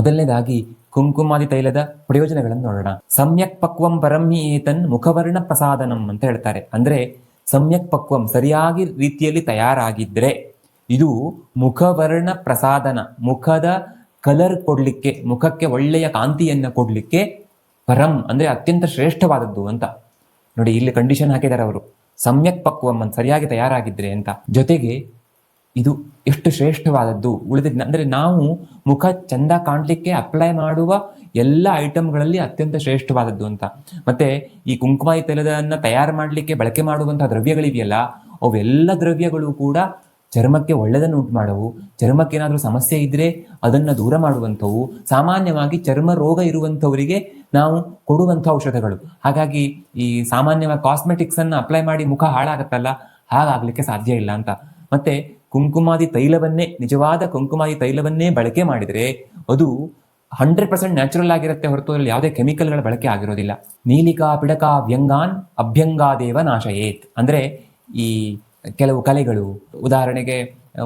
ಮೊದಲನೇದಾಗಿ ಕುಂಕುಮಾದಿ ತೈಲದ ಪ್ರಯೋಜನಗಳನ್ನು ನೋಡೋಣ. ಸಮ್ಯಕ್ ಪಕ್ವಂ ಪರಂ ಹಿ ಏತನ್ ಮುಖವರ್ಣ ಪ್ರಸಾದನಂ ಅಂತ ಹೇಳ್ತಾರೆ. ಅಂದ್ರೆ ಸಮ್ಯಕ್ ಪಕ್ವಂ ಸರಿಯಾಗಿ ರೀತಿಯಲ್ಲಿ ತಯಾರಾಗಿದ್ರೆ ಇದು ಮುಖವರ್ಣ ಪ್ರಸಾದನ, ಮುಖದ ಕಲರ್ ಕೊಡ್ಲಿಕ್ಕೆ, ಮುಖಕ್ಕೆ ಒಳ್ಳೆಯ ಕಾಂತಿಯನ್ನ ಕೊಡ್ಲಿಕ್ಕೆ ಪರಂ ಅಂದ್ರೆ ಅತ್ಯಂತ ಶ್ರೇಷ್ಠವಾದದ್ದು ಅಂತ. ನೋಡಿ ಇಲ್ಲಿ ಕಂಡೀಷನ್ ಹಾಕಿದ್ದಾರೆ ಅವರು, ಸಮ್ಯಕ್ ಪಕ್ವಂ ಅಂತ ಸರಿಯಾಗಿ ತಯಾರಾಗಿದ್ರೆ ಅಂತ. ಜೊತೆಗೆ ಇದು ಎಷ್ಟು ಶ್ರೇಷ್ಠವಾದದ್ದು ಉಳಿದ ಅಂದ್ರೆ ನಾವು ಮುಖ ಚಂದ ಕಾಣ್ಲಿಕ್ಕೆ ಅಪ್ಲೈ ಮಾಡುವ ಎಲ್ಲ ಐಟಮ್ಗಳಲ್ಲಿ ಅತ್ಯಂತ ಶ್ರೇಷ್ಠವಾದದ್ದು ಅಂತ. ಮತ್ತೆ ಈ ಕುಂಕುಮಾದಿ ತೈಲದನ್ನ ತಯಾರು ಮಾಡಲಿಕ್ಕೆ ಬಳಕೆ ಮಾಡುವಂತಹ ದ್ರವ್ಯಗಳಿವೆಯಲ್ಲ, ಅವೆಲ್ಲ ದ್ರವ್ಯಗಳು ಕೂಡ ಚರ್ಮಕ್ಕೆ ಒಳ್ಳೆದನ್ನು ಉಂಟು ಮಾಡವು. ಚರ್ಮಕ್ಕೆ ಏನಾದರೂ ಸಮಸ್ಯೆ ಇದ್ರೆ ಅದನ್ನ ದೂರ ಮಾಡುವಂಥವು. ಸಾಮಾನ್ಯವಾಗಿ ಚರ್ಮ ರೋಗ ಇರುವಂಥವರಿಗೆ ನಾವು ಕೊಡುವಂಥ ಔಷಧಗಳು. ಹಾಗಾಗಿ ಈ ಸಾಮಾನ್ಯವಾಗಿ ಕಾಸ್ಮೆಟಿಕ್ಸ್ ಅನ್ನ ಅಪ್ಲೈ ಮಾಡಿ ಮುಖ ಹಾಳಾಗತ್ತಲ್ಲ, ಹಾಗಾಗ್ಲಿಕ್ಕೆ ಸಾಧ್ಯ ಇಲ್ಲ ಅಂತ. ಮತ್ತೆ ಕುಂಕುಮಾದಿ ತೈಲವನ್ನೇ, ನಿಜವಾದ ಕುಂಕುಮಾದಿ ತೈಲವನ್ನೇ ಬಳಕೆ ಮಾಡಿದರೆ ಅದು 100% ನ್ಯಾಚುರಲ್ ಆಗಿರುತ್ತೆ ಹೊರತು ಅಲ್ಲಿ ಯಾವುದೇ ಕೆಮಿಕಲ್ಗಳ ಬಳಕೆ ಆಗಿರೋದಿಲ್ಲ. ನೀಲಿಕಾ ಪಿಡಕ ವ್ಯಂಗಾನ್ ಅಭ್ಯಂಗಾದೇವ ನಾಶಯೇತ್. ಅಂದ್ರೆ ಈ ಕೆಲವು ಕಲೆಗಳು, ಉದಾಹರಣೆಗೆ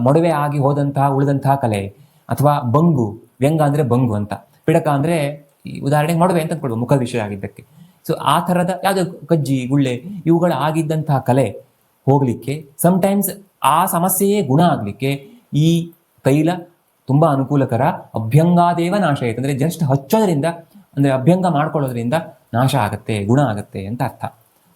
ಮೊಡವೆ ಆಗಿ ಹೋದಂತಹ ಉಳಿದಂತಹ ಕಲೆ, ಅಥವಾ ಬಂಗು, ವ್ಯಂಗ ಅಂದ್ರೆ ಬಂಗು ಅಂತ, ಪಿಡಕ ಅಂದ್ರೆ ಉದಾಹರಣೆಗೆ ಮೊಡವೆ ಅಂತ ಅಂದ್ಕೊಳ್ಬೋದು ಮುಖದ ವಿಷಯ ಆಗಿದ್ದಕ್ಕೆ. ಸೊ ಆ ಥರದ ಯಾವುದೋ ಕಜ್ಜಿ ಗುಳ್ಳೆ ಇವುಗಳು ಆಗಿದ್ದಂತಹ ಕಲೆ ಹೋಗ್ಲಿಕ್ಕೆ, ಸಮಟೈಮ್ಸ್ ಆ ಸಮಸ್ಯೆಯೇ ಗುಣ ಆಗ್ಲಿಕ್ಕೆ ಈ ತೈಲ ತುಂಬಾ ಅನುಕೂಲಕರ. ಅಭ್ಯಂಗಾದೇವ ನಾಶ ಆಯ್ತು ಅಂದ್ರೆ ಜಸ್ಟ್ ಹಚ್ಚೋದ್ರಿಂದ, ಅಂದ್ರೆ ಅಭ್ಯಂಗ ಮಾಡ್ಕೊಳ್ಳೋದ್ರಿಂದ ನಾಶ ಆಗತ್ತೆ, ಗುಣ ಆಗತ್ತೆ ಅಂತ ಅರ್ಥ.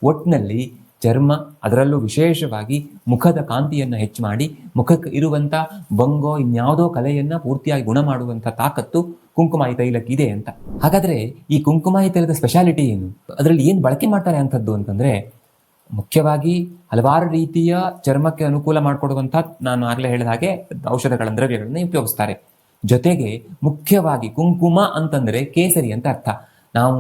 ಒಟ್ಟಿನಲ್ಲಿ ಚರ್ಮ, ಅದರಲ್ಲೂ ವಿಶೇಷವಾಗಿ ಮುಖದ ಕಾಂತಿಯನ್ನ ಹೆಚ್ಚು ಮಾಡಿ ಮುಖಕ್ಕೆ ಇರುವಂತ ಬಂಗೋ ಇನ್ಯಾವುದೋ ಕಲೆಯನ್ನ ಪೂರ್ತಿಯಾಗಿ ಗುಣ ಮಾಡುವಂತ ತಾಕತ್ತು ಕುಂಕುಮಾದಿ ತೈಲಕ್ಕೆ ಇದೆ ಅಂತ. ಹಾಗಾದ್ರೆ ಈ ಕುಂಕುಮಾದಿ ತೈಲದ ಸ್ಪೆಷಾಲಿಟಿ ಏನು, ಅದರಲ್ಲಿ ಏನು ಬಳಕೆ ಮಾಡ್ತಾರೆ ಅಂತದ್ದು ಅಂತಂದ್ರೆ, ಮುಖ್ಯವಾಗಿ ಹಲವಾರು ರೀತಿಯ ಚರ್ಮಕ್ಕೆ ಅನುಕೂಲ ಮಾಡಿಕೊಡುವಂಥ, ನಾನು ಆಗಲೇ ಹೇಳಿದ ಹಾಗೆ ಔಷಧಗಳ ದ್ರವ್ಯಗಳನ್ನ ಉಪಯೋಗಿಸ್ತಾರೆ. ಜೊತೆಗೆ ಮುಖ್ಯವಾಗಿ ಕುಂಕುಮ ಅಂತಂದ್ರೆ ಕೇಸರಿ ಅಂತ ಅರ್ಥ. ನಾವು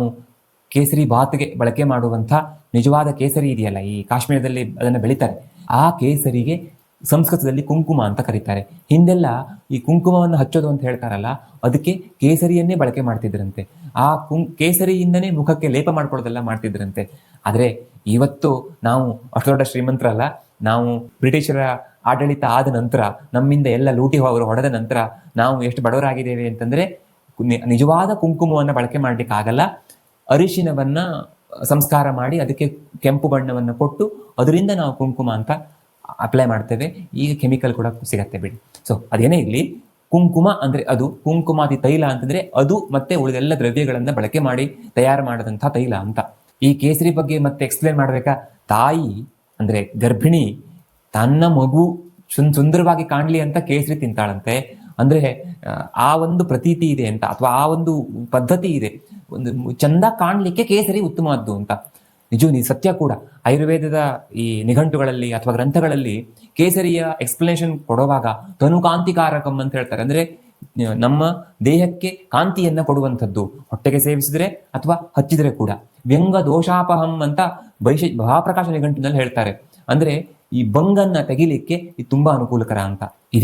ಕೇಸರಿ ಬಾತ್ಗೆ ಬಳಕೆ ಮಾಡುವಂಥ ನಿಜವಾದ ಕೇಸರಿ ಇದೆಯಲ್ಲ, ಈ ಕಾಶ್ಮೀರದಲ್ಲಿ ಅದನ್ನು ಬೆಳೀತಾರೆ, ಆ ಕೇಸರಿಗೆ ಸಂಸ್ಕೃತದಲ್ಲಿ ಕುಂಕುಮ ಅಂತ ಕರೀತಾರೆ. ಹಿಂದೆಲ್ಲ ಈ ಕುಂಕುಮವನ್ನು ಹಚ್ಚೋದು ಅಂತ ಹೇಳ್ತಾರಲ್ಲ, ಅದಕ್ಕೆ ಕೇಸರಿಯನ್ನೇ ಬಳಕೆ ಮಾಡ್ತಿದ್ರಂತೆ. ಆ ಕೇಸರಿಯಿಂದನೇ ಮುಖಕ್ಕೆ ಲೇಪ ಮಾಡ್ಕೊಳ್ಳೋದೆಲ್ಲ ಮಾಡ್ತಿದ್ರಂತೆ. ಆದರೆ ಇವತ್ತು ನಾವು ಅಷ್ಟು ದೊಡ್ಡ ಶ್ರೀಮಂತರಲ್ಲ, ನಾವು ಬ್ರಿಟಿಷರ ಆಡಳಿತ ಆದ ನಂತರ, ನಮ್ಮಿಂದ ಎಲ್ಲ ಲೂಟಿ ಅವರು ಹೊಡೆದ ನಂತರ ನಾವು ಎಷ್ಟು ಬಡವರಾಗಿದ್ದೇವೆ ಅಂತಂದ್ರೆ, ನಿಜವಾದ ಕುಂಕುಮವನ್ನು ಬಳಕೆ ಮಾಡ್ಲಿಕ್ಕೆ ಆಗಲ್ಲ. ಅರಿಶಿನವನ್ನ ಸಂಸ್ಕಾರ ಮಾಡಿ ಅದಕ್ಕೆ ಕೆಂಪು ಬಣ್ಣವನ್ನು ಕೊಟ್ಟು ಅದರಿಂದ ನಾವು ಕುಂಕುಮ ಅಂತ ಅಪ್ಲೈ ಮಾಡ್ತೇವೆ. ಈಗ ಕೆಮಿಕಲ್ ಕೂಡ ಸಿಗತ್ತೆ ಬಿಡಿ. ಸೊ ಅದೇನೇ ಇರಲಿ, ಕುಂಕುಮ ಅಂದ್ರೆ ಅದು, ಕುಂಕುಮಾದಿ ತೈಲ ಅಂತಂದ್ರೆ ಅದು, ಮತ್ತೆ ಉಳಿದೆಲ್ಲ ದ್ರವ್ಯಗಳನ್ನ ಬಳಕೆ ಮಾಡಿ ತಯಾರು ಮಾಡಿದಂಥ ತೈಲ ಅಂತ. ಈ ಕೇಸರಿ ಬಗ್ಗೆ ಮತ್ತೆ ಎಕ್ಸ್ಪ್ಲೇನ್ ಮಾಡ್ಬೇಕಾ? ತಾಯಿ ಅಂದ್ರೆ ಗರ್ಭಿಣಿ ತನ್ನ ಮಗು ಸುಂದರವಾಗಿ ಕಾಣ್ಲಿ ಅಂತ ಕೇಸರಿ ತಿಂತಾಳಂತೆ. ಅಂದ್ರೆ ಆ ಒಂದು ಪ್ರತೀತಿ ಇದೆ ಅಂತ, ಅಥವಾ ಆ ಒಂದು ಪದ್ಧತಿ ಇದೆ, ಒಂದು ಚಂದ ಕಾಣ್ಲಿಕ್ಕೆ ಕೇಸರಿ ಉತ್ತಮವಾದ್ದು ಅಂತ. ನಿಜ ಸತ್ಯ ಕೂಡ. ಆಯುರ್ವೇದದ ಈ ನಿಘಂಟುಗಳಲ್ಲಿ ಅಥವಾ ಗ್ರಂಥಗಳಲ್ಲಿ ಕೇಸರಿಯ ಎಕ್ಸ್ಪ್ಲನೇಷನ್ ಕೊಡುವಾಗ ತನುಕಾಂತಿಕಾರಕಂ ಅಂತ ಹೇಳ್ತಾರೆ. ಅಂದ್ರೆ ನಮ್ಮ ದೇಹಕ್ಕೆ ಕಾಂತಿಯನ್ನ ಕೊಡುವಂಥದ್ದು, ಹೊಟ್ಟೆಗೆ ಸೇವಿಸಿದ್ರೆ ಅಥವಾ ಹಚ್ಚಿದ್ರೆ ಕೂಡ. ವ್ಯಂಗ ದೋಷಾಪಹಂ ಅಂತ ಮಹಾಪ್ರಕಾಶ ನಿಘಂಟಿನಲ್ಲಿ ಹೇಳ್ತಾರೆ. ಅಂದ್ರೆ ಈ ಬಂಗನ್ನ ತೆಗಿಲಿಕ್ಕೆ ಇದು ತುಂಬಾ ಅನುಕೂಲಕರ ಅಂತ ಇದೆ.